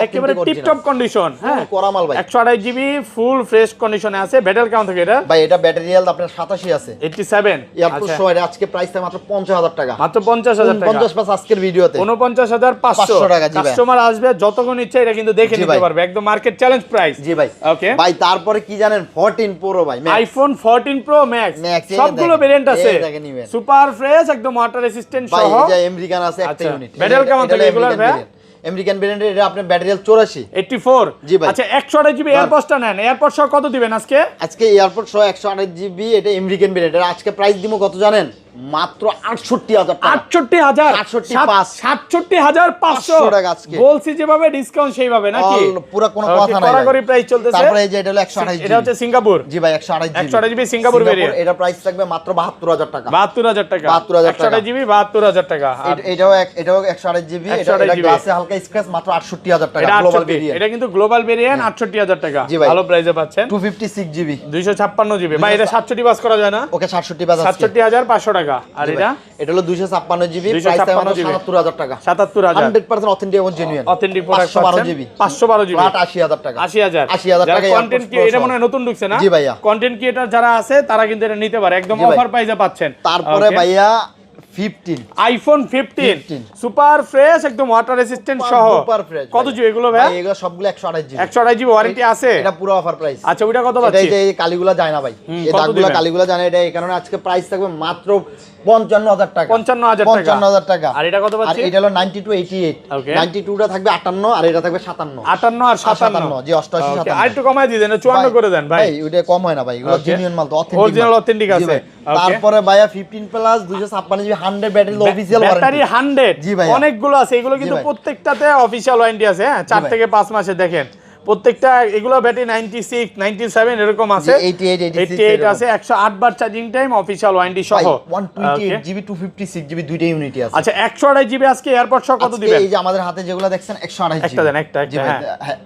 Speaker 2: একেবারে টিপ টপ কন্ডিশন হ্যাঁ
Speaker 1: কোরামাল ভাই
Speaker 2: 128 জিবি ফুল ফ্রেশ কন্ডিশনে আছে ব্যাটারি কেমন থাকে এটা
Speaker 1: ভাই এটা ব্যাটারি হেলথ আপনার 87 আছে
Speaker 2: 87
Speaker 1: এয়ারপোর্ট শো এর আজকে প্রাইস থাকে মাত্র 50000 টাকা
Speaker 2: মাত্র 50000 টাকা
Speaker 1: 50 পাস আজকের ভিডিওতে
Speaker 2: 49500
Speaker 1: টাকা জি ভাই
Speaker 2: কাস্টমার আসবে যতক্ষণ ইচ্ছা এটা কিন্তু দেখে নিতে পারবে একদম মার্কেট চ্যালেঞ্জ প্রাইস
Speaker 1: জি ভাই ওকে ভাই তারপরে কি জানেন 14 প্রো ভাই
Speaker 2: আইফোন 14 প্রো ম্যাক্স সবগুলো ভেরিয়েন্ট আছে সুপার ফ্রেশ একদম ওয়াটার রেসিস্ট্যান্ট সহ
Speaker 1: ভাই এই যে আমেরিকান আছে একটা ইউনিট
Speaker 2: ব্যাটারি কেমন থাকে রেগুলার ভাই
Speaker 1: আমেরিকান ব্র্যান্ডের এটা আপনার ব্যাটারি 84
Speaker 2: জি ভাই আচ্ছা 128 জিবি এয়ারপডসটা নেন এয়ারপডস সহ কত দিবেন আজকে
Speaker 1: এয়ারপডস সহ 128 জিবি এটা আমেরিকান ব্র্যান্ডের আজকে প্রাইস দিমু কত জানেন মাত্র 68000 টাকা
Speaker 2: 68500 টাকা আজকে বলছি যেভাবে ডিসকাউন্ট সেইভাবে নাকি
Speaker 1: পুরো কোনো কথা নাই
Speaker 2: কড়াকড়ি প্রাইস চলতেছে
Speaker 1: তারপরে এই যে এটা হলো 128 জিবি
Speaker 2: এটা হচ্ছে সিঙ্গাপুর
Speaker 1: জি ভাই 128
Speaker 2: জিবি সিঙ্গাপুর ভেরিয়েন্ট
Speaker 1: এটা প্রাইস থাকবে মাত্র 72000 টাকা
Speaker 2: 72000 টাকা 128 জিবি 72000 টাকা
Speaker 1: এটাও 128 জিবি এটা গ্লাসে হালকা স্ক্র্যাচ মাত্র 68000 টাকা গ্লোবাল ভেরিয়েন্ট
Speaker 2: এটা কিন্তু গ্লোবাল ভেরিয়েন্ট 68000 টাকা ভালো প্রাইসে পাচ্ছেন
Speaker 1: 256 জিবি
Speaker 2: 256 জিবি ভাই এটা 67 পাস করা যায় না
Speaker 1: ওকে 67 পাস
Speaker 2: 67500 টাকা আর এটা
Speaker 1: হলো 256 জিবি প্রাইস থাকে মাত্র 77000 টাকা
Speaker 2: 77000
Speaker 1: 100% অথেন্টিক এবং genuine
Speaker 2: authentic product 512 GB 512 GB
Speaker 1: 80000 টাকা
Speaker 2: 80000 টাকা কন্টেন্ট কি এটা মনে হয় নতুন ঢুকছে না
Speaker 1: জি ভাইয়া
Speaker 2: কন্টেন্ট ক্রিয়েটর যারা আছে তারা কিন্তু এটা নিতে পারে একদম অফার প্রাইসে পাচ্ছেন
Speaker 1: তারপরে ভাইয়া 15
Speaker 2: আইফোন 15 সুপার ফ্রেশ একদম ওয়াটার রেসিস্ট্যান্ট সহ কত জিবি এগুলো ভাই
Speaker 1: এগুলো সবগুলো 128 জিবি
Speaker 2: 128 জিবি ওয়ারেন্টি আছে
Speaker 1: এটা পুরো অফার প্রাইস
Speaker 2: আচ্ছা ওটা কত পাচ্ছি
Speaker 1: এটা এই কালিগুলা যায় না ভাই এই দাগগুলা কালিগুলা যায় না এটা এই কারণে আজকে প্রাইস থাকবে মাত্র 55000 টাকা
Speaker 2: 55000 টাকা
Speaker 1: আর এটা কত পাচ্ছি আর এটা হলো 9288 92 টা থাকবে 58 আর এটা থাকবে 57
Speaker 2: 58 আর 57
Speaker 1: জি 88 57
Speaker 2: আর একটু কমায় দিয়ে দেন 54 করে দেন ভাই
Speaker 1: ওইটা কম হয় না ভাই এগুলো জেনুইন মাল তো
Speaker 2: অরিজিনাল অথেন্টিক আছে
Speaker 1: তারপরে ভাইয়া 15 plus 256 GB 100 battery official
Speaker 2: battery 100
Speaker 1: জি ভাই
Speaker 2: অনেকগুলো আছে এগুলো কিন্তু প্রত্যেকটাতে অফিশিয়াল ওয়ারেন্টি আছে হ্যাঁ 4 থেকে 5 মাসে দেখেন প্রত্যেকটা এগুলো ব্যাটারি 96 97 এরকম আছে 88 আছে 108 বার চার্জিং টাইম অফিশিয়াল ওয়ারেন্টি সহ
Speaker 1: 128 জিবি 256 জিবি দুইটা ইউনিটই আছে
Speaker 2: আচ্ছা 128 জিবি আজকে এয়ারপড সহ কত দিবেন
Speaker 1: এই যে আমাদের হাতে যেগুলো দেখছেন 128 জিবি
Speaker 2: একটা দেন একটা
Speaker 1: হ্যাঁ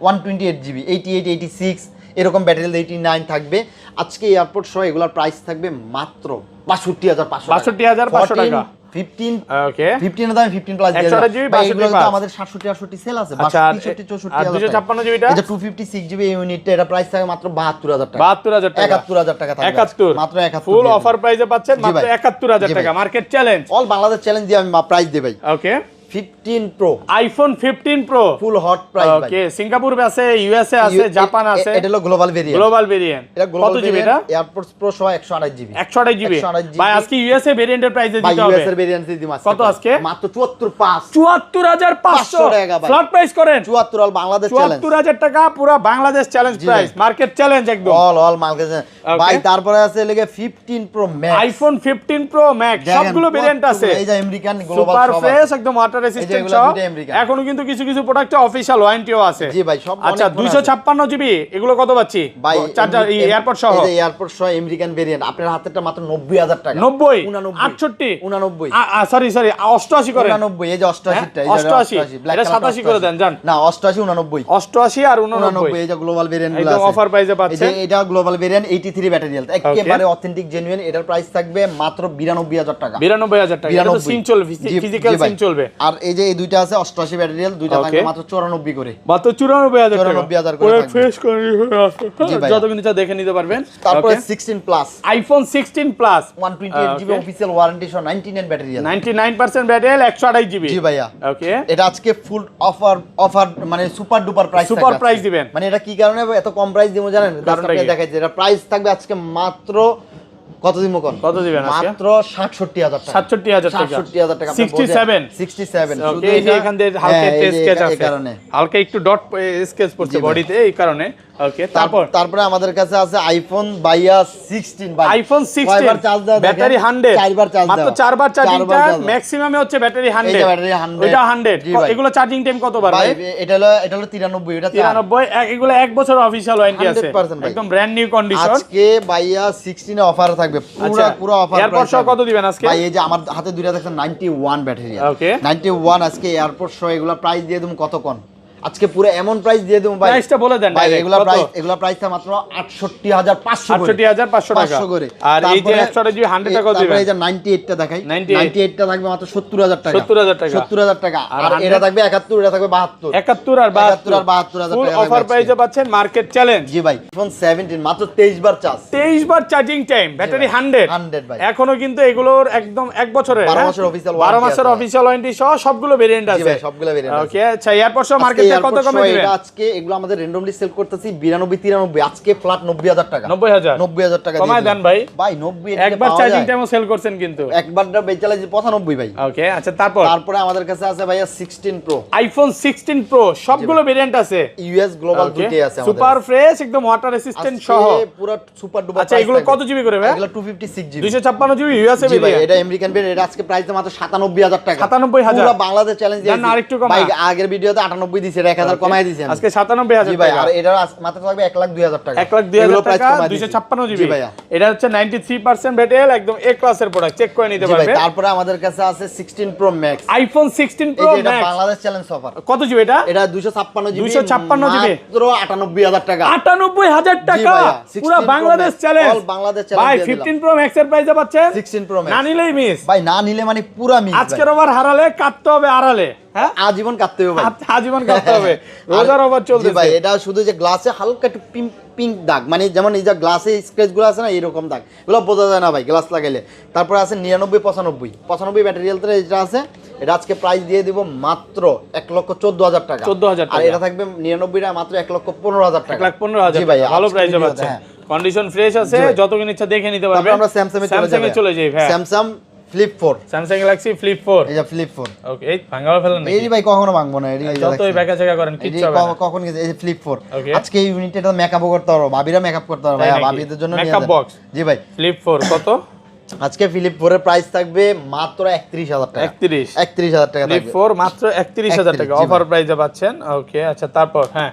Speaker 1: 128 জিবি 88 86 এরকম ব্যাটারি 89 থাকবে আজকে এয়ারপড সহ এগুলোর প্রাইস থাকবে মাত্র 62500
Speaker 2: টাকা
Speaker 1: 15
Speaker 2: ওকে
Speaker 1: 15 এর দামে 15 প্লাস দিয়ে
Speaker 2: 128 GB
Speaker 1: ভাই এগুলো তো আমাদের 67 68 সেল আছে 62 64
Speaker 2: আর 256 জিবি
Speaker 1: এটা 256 জিবি ইউনিটটা এটা প্রাইস থাকে মাত্র 72000 টাকা
Speaker 2: 72000 টাকা
Speaker 1: 71000 টাকা থাকবে
Speaker 2: 71
Speaker 1: মাত্র 71
Speaker 2: ফুল অফার প্রাইসে পাচ্ছেন মাত্র 71000 টাকা market challenge
Speaker 1: all Bangladesh challenge দিয়ে আমি প্রাইস দেই ভাই
Speaker 2: ওকে
Speaker 1: 15 প্রো
Speaker 2: আইফোন 15 প্রো
Speaker 1: ফুল হট প্রাইস ভাই
Speaker 2: ওকে সিঙ্গাপুর আছে ইউএসএ আছে জাপান আছে
Speaker 1: এটা হলো গ্লোবাল ভেরিয়েন্ট
Speaker 2: এটা কত জিবি এটা
Speaker 1: এয়ারপোর্টস প্রো সহ 128 জিবি
Speaker 2: 128 জিবি ভাই আজকে ইউএসএ ভেরিয়েন্টের প্রাইসে দিতে হবে
Speaker 1: ইউএস এর ভেরিয়েন্ট দিই মাত্র
Speaker 2: কত আজকে
Speaker 1: মাত্র 74500
Speaker 2: 74500
Speaker 1: টাকা ভাই
Speaker 2: ফ্ল্যাট প্রাইস করেন
Speaker 1: 74 অল বাংলাদেশ চ্যালেঞ্জ
Speaker 2: 74000 টাকা পুরো Bangladesh challenge price market challenge একদম
Speaker 1: অল মার্কেট ভাই তারপরে আছে লেগে 15 pro max
Speaker 2: iPhone 15 pro max সবগুলো ভেরিয়েন্ট আছে
Speaker 1: এই যে আমেরিকান গ্লোবাল
Speaker 2: সুপার ফ্রেশ একদম ওয়াটার রেসিস্ট্যান্ট সহ এখনো কিন্তু কিছু কিছু প্রোডাক্টে অফিশিয়াল ওয়ারেন্টিও আছে
Speaker 1: জি ভাই সব
Speaker 2: আচ্ছা 256 জিবি এগুলো কত পাচ্ছি
Speaker 1: ভাই
Speaker 2: চার্জার এয়ারপড সহ
Speaker 1: এই যে এয়ারপড সহ আমেরিকান ভেরিয়েন্ট আপনার হাতেরটা মাত্র 90000 টাকা
Speaker 2: 90
Speaker 1: 69
Speaker 2: সরি 88 করেন
Speaker 1: 89 এই যে 88 টা এই যে
Speaker 2: 88 এটা 87 করে দেন জান
Speaker 1: না 88 89
Speaker 2: 88 আর 89
Speaker 1: এই যে গ্লোবাল ভেরিয়েন্ট গুলো আছে
Speaker 2: একদম অফার প্রাইসে পাচ্ছেন
Speaker 1: এই যে এটা গ্লোবাল ভেরিয়েন্ট 83 ব্যাটারি হেলথ একেবারে অথেন্টিক জেনুইন এটার প্রাইস থাকবে মাত্র 92000 টাকা
Speaker 2: 92000 টাকা এটা তো সিম চলবে ফিজিক্যাল সিম চলবে
Speaker 1: আর এই যে এই দুইটা আছে 88 ব্যাটারি হেলথ দুইটা থাকবে মাত্র 94 করে
Speaker 2: মাত্র 94000 টাকা
Speaker 1: 94000 করে থাকবে
Speaker 2: ফ্রেশ করে যত কিন্তু দেখে নিতে পারবেন
Speaker 1: তারপরে 16 plus
Speaker 2: iPhone 16 plus
Speaker 1: 128 GB official warranty সহ 99 ব্যাটারি হেলথ
Speaker 2: 99% ব্যাটারি 128 জিবি
Speaker 1: জি ভাইয়া
Speaker 2: ওকে
Speaker 1: এটা আজকে ফুল অফার মানে super duper price
Speaker 2: super price দিবেন
Speaker 1: মানে এটা কি কারণে এত কম প্রাইস দিমু জানেন কারণ আপনি দেখাইছে এটা প্রাইস থাকবে আজকে মাত্র কত দিমু কোন
Speaker 2: কত দিবেন আজকে
Speaker 1: মাত্র 67000 টাকা
Speaker 2: 67000 টাকা
Speaker 1: 67000 টাকা
Speaker 2: 67 ওকে এই যে এখান দিয়ে হালকা টেস্ট স্কেচ আছে হালকা একটু ডট স্কেচ পড়ছে বডিতে এই কারণে ওকে
Speaker 1: তারপরে আমাদের কাছে আছে আইফোন বাইয়া 16 ভাই
Speaker 2: আইফোন 16 ব্যাটারি 100
Speaker 1: চারবার চার্জ
Speaker 2: মাত্র 4 বার চার্জিং টাইম ম্যাক্সিমামে হচ্ছে ব্যাটারি 100
Speaker 1: এই ব্যাটারি 100
Speaker 2: ওটা 100 এগুলো চার্জিং টাইম কত বার ভাই
Speaker 1: এটা হলো 93 এটা
Speaker 2: 93 এগুলো 1 বছর অফিশিয়াল ওয়ারেন্টি আছে একদম ব্র্যান্ড নিউ কন্ডিশন
Speaker 1: আজকে বাইয়া 16 এ অফার থাকবে পুরো অফার
Speaker 2: এয়ারপড সহ কত দিবেন আজকে
Speaker 1: ভাই এই যে আমার হাতে দুইটা দেখছেন 91 ব্যাটারি
Speaker 2: ওকে
Speaker 1: 91 আজকে এয়ারপড সহ এগুলা প্রাইস দিয়ে দিমু কত কোন আজকে পুরো এমন প্রাইস দিয়ে দেবো ভাই
Speaker 2: প্রাইসটা বলে দেন
Speaker 1: ভাই এগুলা প্রাইসটা মাত্র 68500 টাকা করে
Speaker 2: আর এই যে 100 জিবি 100 টাকা দিবেন
Speaker 1: তারপরে এই যে 98 টা দেখাই 98 টা থাকবে মাত্র 70000 টাকা 70000 টাকা আর এটা থাকবে 71 এটা থাকবে 72
Speaker 2: 71 আর
Speaker 1: 72000
Speaker 2: ফুল অফার প্রাইসে পাচ্ছেন মার্কেট চ্যালেঞ্জ
Speaker 1: জি ভাই আইফোন 17 মাত্র 23 বার চার্জ
Speaker 2: 23 বার চার্জিং টাইম ব্যাটারি 100
Speaker 1: ভাই
Speaker 2: এখনো কিন্তু এগুলোর একদম 1 বছরের
Speaker 1: 12 মাসের অফিশিয়াল
Speaker 2: 12 মাসের অফিশিয়াল ওয়ারেন্টি সহ সবগুলো ভেরিয়েন্ট আছে
Speaker 1: জি ভাই সবগুলো ভেরিয়েন্ট
Speaker 2: ওকে আচ্ছা এয়ারপড সহ মার্কেটে কত কমে দিবেন
Speaker 1: আজকে এগুলো আমাদের র্যান্ডমলি সেল করতেছি 92 93 আজকে ফ্ল্যাট 90000 টাকা
Speaker 2: 90000
Speaker 1: টাকা
Speaker 2: কমায় দেন ভাই
Speaker 1: ভাই 90
Speaker 2: একবার চার্জিং টাইমও সেল করছেন কিন্তু
Speaker 1: একবারটা বেচালে 95 ভাই
Speaker 2: ওকে আচ্ছা তারপরে আমাদের
Speaker 1: কাছে আছে ভাইয়া 16 প্রো
Speaker 2: আইফোন 16 প্রো সবগুলো ভেরিয়েন্ট আছে
Speaker 1: ইউএস গ্লোবাল দুটেই আছে আমাদের
Speaker 2: সুপার ফ্রেশ একদম ওয়াটার রেসিস্ট্যান্ট সহ
Speaker 1: পুরো সুপার ডুপার
Speaker 2: আচ্ছা এগুলো কত জিবি করে ভাই
Speaker 1: এগুলো 256 জিবি
Speaker 2: 256 জিবি ইউএসএ
Speaker 1: জি ভাই এটা আমেরিকান ভেরিয়েন্ট এটা আজকে প্রাইস মাত্র 97000 টাকা
Speaker 2: 97000
Speaker 1: পুরো বাংলাদেশ চ্যালেঞ্জ
Speaker 2: দিয়েছি আরেকটু কম
Speaker 1: ভাই আগের ভিডিওতে 98 দিয়েছে 1000 কমায় দিয়েছেন
Speaker 2: আজকে 97000 টাকা
Speaker 1: আর এটা মাত্র থাকবে 1,02,000 টাকা
Speaker 2: 1,02,000 টাকা 256 জিবি এটা হচ্ছে 93% ব্যাটারি একদম এ ক্লাসের প্রোডাক্ট চেক করে নিতে পারবে
Speaker 1: তারপরে আমাদের কাছে আছে 16 প্রো ম্যাক্স
Speaker 2: আইফোন 16 প্রো
Speaker 1: এটা
Speaker 2: ম্যাক্স
Speaker 1: বাংলাদেশ চ্যালেঞ্জ অফার
Speaker 2: কত জিবি এটা
Speaker 1: 256 জিবি
Speaker 2: 256 জিবি
Speaker 1: মাত্র 98000 টাকা
Speaker 2: 98000 টাকা পুরো Bangladesh challenge
Speaker 1: all Bangladesh challenge
Speaker 2: ভাই 15 প্রো ম্যাক্স এর প্রাইসে পাচ্ছেন
Speaker 1: 16 প্রো ম্যাক্স
Speaker 2: না নিলেই মিস
Speaker 1: ভাই না নিলে মানে পুরো মিস
Speaker 2: আজকের ওভার হারালে কাটতে হবে আড়ালে হ্যাঁ
Speaker 1: আজীবন কাটতে হবে ভাই
Speaker 2: আজীবন কাটতে হবে রোজার ওভার চলতেছে
Speaker 1: ভাই এটা শুধু যে গ্লাসে হালকা একটু পিঙ্ক দাগ মানে যেমন এই যে গ্লাসে স্ক্র্যাচ গুলো আছে না এরকম দাগ এগুলো বোঝা যায় না ভাই গ্লাস লাগাইলে তারপরে আছে 99 ব্যাটারি হেলথ যেটা আছে এটা আজকে প্রাইস দিয়ে দিব মাত্র 1,14,000 টাকা
Speaker 2: 14,000 টাকা
Speaker 1: আর এটা থাকবে 99 টা মাত্র 1,15,000 টাকা
Speaker 2: 1,15,000
Speaker 1: জি ভাই
Speaker 2: ভালো প্রাইসে পাচ্ছেন কন্ডিশন ফ্রেশ আছে যতক্ষণ ইচ্ছা দেখে নিতে পারবে
Speaker 1: আমরা স্যামসাং এ চলে যাই
Speaker 2: ভাই
Speaker 1: Samsung flip 4
Speaker 2: Samsung Galaxy flip 4
Speaker 1: এই যে ফ্লিপ 4
Speaker 2: ওকে এই ভাঙাও ফেলেন নাকি
Speaker 1: এই ভাই কখনো ভাঙবো না এই
Speaker 2: যতই ব্যাকা চেকা করেন কিচ্ছু হবে না
Speaker 1: কখন এই যে ফ্লিপ 4 আজকে এই ইউনিটটা মেকআপও করতে পারো ভাবিরা মেকআপ করতে পারো ভাই ভাবিদের জন্য নিয়ে
Speaker 2: মেকআপ বক্স
Speaker 1: জি ভাই
Speaker 2: ফ্লিপ 4 কত
Speaker 1: আজকে ফ্লিপ 4 এর প্রাইস থাকবে মাত্র 31000 টাকা 31000 টাকা
Speaker 2: ফ্লিপ 4 মাত্র 31000 টাকা অফার প্রাইসে পাচ্ছেন ওকে আচ্ছা তারপর হ্যাঁ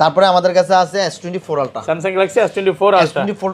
Speaker 1: তারপরে আমাদের কাছে আছে S24 Ultra,
Speaker 2: Samsung Galaxy S24 Ultra,
Speaker 1: S24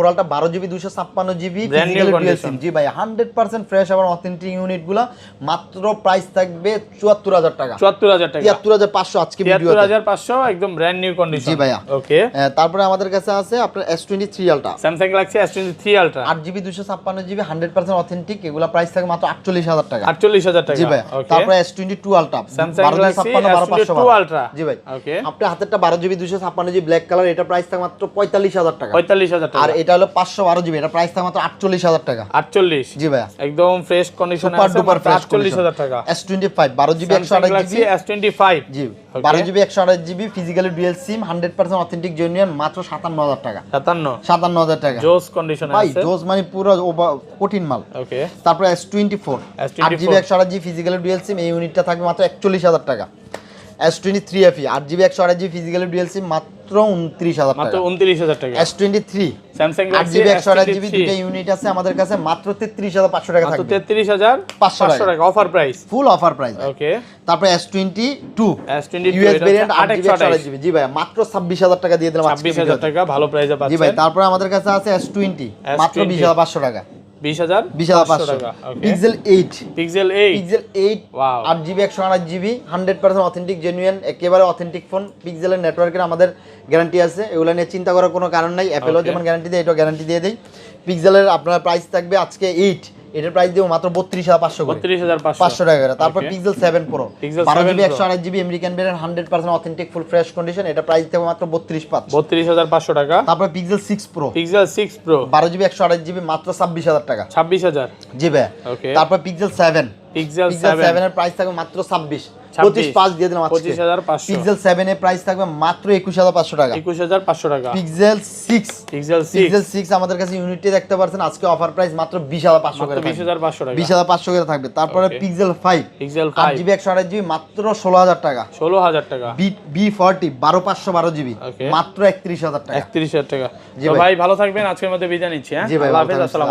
Speaker 1: Ultra 12GB 256GB
Speaker 2: Brand new
Speaker 1: physical dual
Speaker 2: condition।
Speaker 1: সিম। জি ভাই 100% ফ্রেশ এবং অথেন্টিক ইউনিটগুলো, মাত্র প্রাইস থাকবে 74000 টাকা,
Speaker 2: 74000 টাকা,
Speaker 1: 73500 আজকে ভিডিওতে।
Speaker 2: 73500 একদম ব্র্যান্ড নিউ কন্ডিশন।
Speaker 1: জি ভাইয়া।
Speaker 2: ওকে,
Speaker 1: তারপরে আমাদের কাছে আছে আপনার S23 Ultra,
Speaker 2: Samsung Galaxy S23 Ultra,
Speaker 1: 8GB 256GB 100% authentic, এগুলা প্রাইস থাকে মাত্র 48000 টাকা।
Speaker 2: 48000 টাকা।
Speaker 1: জি ভাই।
Speaker 2: ওকে,
Speaker 1: তারপরে S22 Ultra,
Speaker 2: Samsung
Speaker 1: 12GB
Speaker 2: Galaxy
Speaker 1: 56
Speaker 2: S22 Ultra,
Speaker 1: জি ভাই।
Speaker 2: ওকে,
Speaker 1: আপনার হাতেরটা 12GB 256GB ব্ল্যাক কালার, এটা প্রাইস থাকে মাত্র 45000 টাকা।
Speaker 2: 45000 টাকা।
Speaker 1: আর এটা হলো 512GB, এটা প্রাইস থাকে মাত্র 48000 টাকা।
Speaker 2: 48,
Speaker 1: জি ভাই।
Speaker 2: একদম ফ্রেশ কন্ডিশনে
Speaker 1: সুপার
Speaker 2: আছে,
Speaker 1: ডুপার ফ্রেশ
Speaker 2: 48000 টাকা।
Speaker 1: S25 12GB
Speaker 2: Samsung Galaxy
Speaker 1: 128GB,
Speaker 2: S25,
Speaker 1: জি 12GB 128GB physically dual SIM 100% authentic genuine, মাত্র 57000 টাকা। 57000 টাকা
Speaker 2: জোস কন্ডিশনে
Speaker 1: ভাই,
Speaker 2: আছে।
Speaker 1: জোস মানে পুরো কঠিন মাল।
Speaker 2: ওকে,
Speaker 1: তারপর S24 8GB 128GB physically dual SIM, এই ইউনিটটা থাকবে মাত্র 41000 টাকা। S23 FE 8GB 128GB physically dual SIM, মাত্র 29000 টাকা।
Speaker 2: মাত্র 29000 টাকা।
Speaker 1: S23
Speaker 2: Samsung Galaxy
Speaker 1: 8GB 128GB
Speaker 2: S23,
Speaker 1: দুটো ইউনিট আছে আমাদের কাছে, মাত্র 33500 টাকা
Speaker 2: মাত্র
Speaker 1: থাকবে।
Speaker 2: 33500 টাকা offer price.
Speaker 1: Full offer price.
Speaker 2: Okay,
Speaker 1: তারপর S22
Speaker 2: S22
Speaker 1: ইউএস
Speaker 2: এটা
Speaker 1: ভেরিয়েন্ট
Speaker 2: হচ্ছে
Speaker 1: 8GB 128GB, জি ভাই মাত্র 26000 টাকা দিয়ে দিলাম আজকে
Speaker 2: 26000
Speaker 1: ভিডিওতে।
Speaker 2: টাকা ভালো প্রাইসে
Speaker 1: জি
Speaker 2: পাচ্ছেন।
Speaker 1: ভাই। তারপর আমাদের কাছে আছে S20 মাত্র 20500 টাকা।
Speaker 2: 20500 টাকা। Okay,
Speaker 1: Pixel 8
Speaker 2: Pixel 8,
Speaker 1: Pixel 8
Speaker 2: wow,
Speaker 1: 8GB 128GB 100% authentic genuine, একেবারে অথেন্টিক ফোন। পিক্সেলের নেটওয়ার্কের আমাদের গ্যারান্টি আছে, এগুলো নিয়ে চিন্তা করার কোনো কারণ নাই। অ্যাপেলও
Speaker 2: Okay.
Speaker 1: যেমন গ্যারান্টি দেয়, এটাও গ্যারান্টি দিয়ে দেয়। পিক্সেলের আপনার প্রাইস থাকবে আজকে 8, এটার প্রাইস দেবো মাত্র 32500 করে,
Speaker 2: 32500
Speaker 1: 500 টাকা করে। তারপর
Speaker 2: Okay.
Speaker 1: Pixel 7 pro
Speaker 2: Pixel
Speaker 1: 12GB
Speaker 2: 7 Pro,
Speaker 1: 128GB American variant 100% authentic full fresh condition, এটা প্রাইস দেবো মাত্র 32500।
Speaker 2: 32500 টাকা।
Speaker 1: তারপর pixel 6 pro
Speaker 2: pixel 6 pro
Speaker 1: 12GB 128GB মাত্র 26000 টাকা।
Speaker 2: 26000।
Speaker 1: জি ভাই।
Speaker 2: ওকে,
Speaker 1: তারপর পিক্সেল 7
Speaker 2: পিক্সেল
Speaker 1: পিক্সেল
Speaker 2: 7
Speaker 1: 7 এর প্রাইস থাকবে মাত্র 25 দিয়ে দিলাম আজকে।
Speaker 2: 25500।
Speaker 1: পিক্সেল 7 এর প্রাইস থাকবে মাত্র 21500 টাকা।
Speaker 2: 21500 টাকা।
Speaker 1: পিক্সেল 6
Speaker 2: পিক্সেল 6
Speaker 1: পিক্সেল 6 আমাদের কাছে ইউনিটে দেখতে পাচ্ছেন, আজকে অফার প্রাইস মাত্র 20500 করে থাকবে।
Speaker 2: 20500 টাকা।
Speaker 1: 20500 করে থাকবে। তারপরে
Speaker 2: Okay.
Speaker 1: Pixel 5
Speaker 2: pixel 5
Speaker 1: 8GB 128GB মাত্র 16000 টাকা।
Speaker 2: 16000 টাকা।
Speaker 1: B40 12512GB
Speaker 2: Okay.
Speaker 1: মাত্র 31000 টাকা।
Speaker 2: 31000 টাকা।
Speaker 1: জি
Speaker 2: তো
Speaker 1: ভাই।
Speaker 2: ভাই ভালো থাকবেন, আজকের মধ্যে বিদায় নিচ্ছি। হ্যাঁ,
Speaker 1: জি ভাই,
Speaker 2: আল্লাহ
Speaker 1: ভালো
Speaker 2: হাফেজ,
Speaker 1: থাকবেন।
Speaker 2: আসসালামু